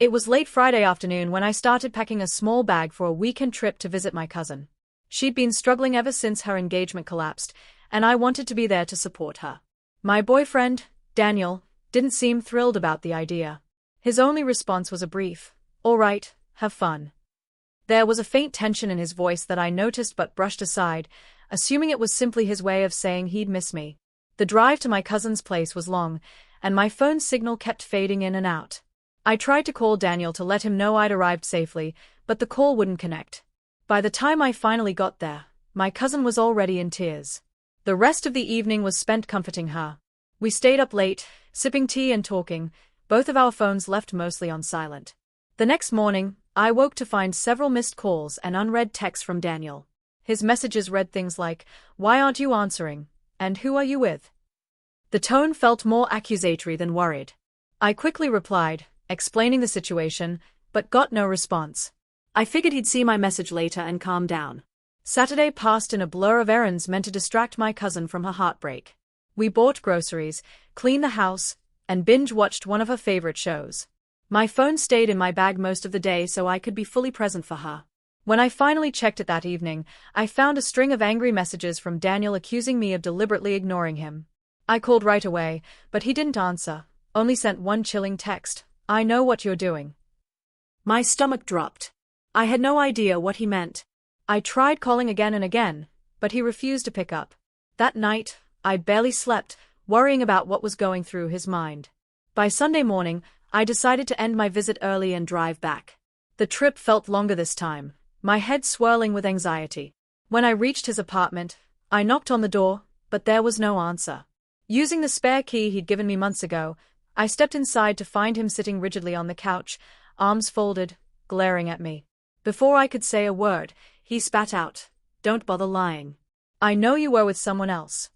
It was late Friday afternoon when I started packing a small bag for a weekend trip to visit my cousin. She'd been struggling ever since her engagement collapsed, and I wanted to be there to support her. My boyfriend, Daniel, didn't seem thrilled about the idea. His only response was a brief, "All right, have fun." There was a faint tension in his voice that I noticed but brushed aside, assuming it was simply his way of saying he'd miss me. The drive to my cousin's place was long, and my phone signal kept fading in and out. I tried to call Daniel to let him know I'd arrived safely, but the call wouldn't connect. By the time I finally got there, my cousin was already in tears. The rest of the evening was spent comforting her. We stayed up late, sipping tea and talking, both of our phones left mostly on silent. The next morning, I woke to find several missed calls and unread texts from Daniel. His messages read things like, "Why aren't you answering?" and "Who are you with?" The tone felt more accusatory than worried. I quickly replied, explaining the situation, but got no response. I figured he'd see my message later and calm down. Saturday passed in a blur of errands meant to distract my cousin from her heartbreak. We bought groceries, cleaned the house, and binge-watched one of her favorite shows. My phone stayed in my bag most of the day so I could be fully present for her. When I finally checked it that evening, I found a string of angry messages from Daniel accusing me of deliberately ignoring him. I called right away, but he didn't answer, only sent one chilling text, "I know what you're doing." My stomach dropped. I had no idea what he meant. I tried calling again and again, but he refused to pick up. That night, I barely slept, worrying about what was going through his mind. By Sunday morning, I decided to end my visit early and drive back. The trip felt longer this time, my head swirling with anxiety. When I reached his apartment, I knocked on the door, but there was no answer. Using the spare key he'd given me months ago, I stepped inside to find him sitting rigidly on the couch, arms folded, glaring at me. Before I could say a word, he spat out, "Don't bother lying. I know you were with someone else."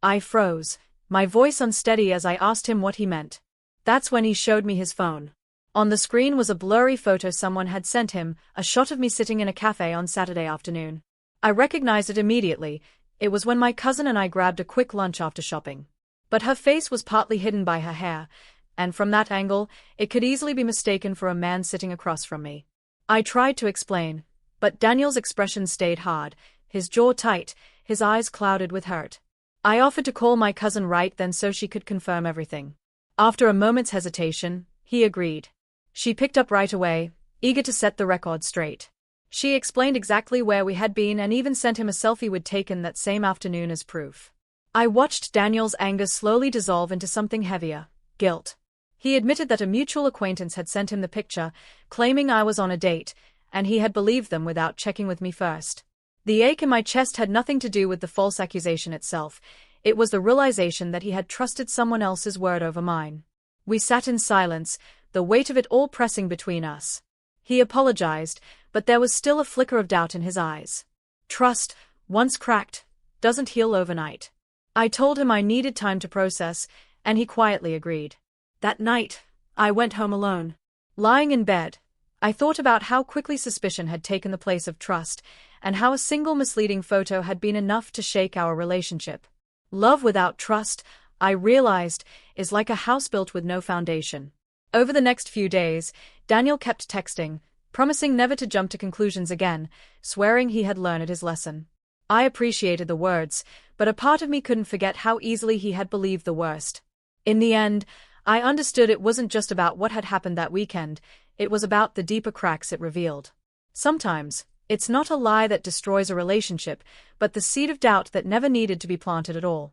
I froze, my voice unsteady as I asked him what he meant. That's when he showed me his phone. On the screen was a blurry photo someone had sent him, a shot of me sitting in a cafe on Saturday afternoon. I recognized it immediately. It was when my cousin and I grabbed a quick lunch after shopping. But her face was partly hidden by her hair, and from that angle, it could easily be mistaken for a man sitting across from me. I tried to explain, but Daniel's expression stayed hard, his jaw tight, his eyes clouded with hurt. I offered to call my cousin right then so she could confirm everything. After a moment's hesitation, he agreed. She picked up right away, eager to set the record straight. She explained exactly where we had been and even sent him a selfie we'd taken that same afternoon as proof. I watched Daniel's anger slowly dissolve into something heavier, guilt. He admitted that a mutual acquaintance had sent him the picture, claiming I was on a date, and he had believed them without checking with me first. The ache in my chest had nothing to do with the false accusation itself. It was the realization that he had trusted someone else's word over mine. We sat in silence, the weight of it all pressing between us. He apologized, but there was still a flicker of doubt in his eyes. Trust, once cracked, doesn't heal overnight. I told him I needed time to process, and he quietly agreed. That night, I went home alone. Lying in bed, I thought about how quickly suspicion had taken the place of trust, and how a single misleading photo had been enough to shake our relationship. Love without trust, I realized, is like a house built with no foundation. Over the next few days, Daniel kept texting, promising never to jump to conclusions again, swearing he had learned his lesson. I appreciated the words, but a part of me couldn't forget how easily he had believed the worst. In the end, I understood it wasn't just about what had happened that weekend, it was about the deeper cracks it revealed. Sometimes, it's not a lie that destroys a relationship, but the seed of doubt that never needed to be planted at all.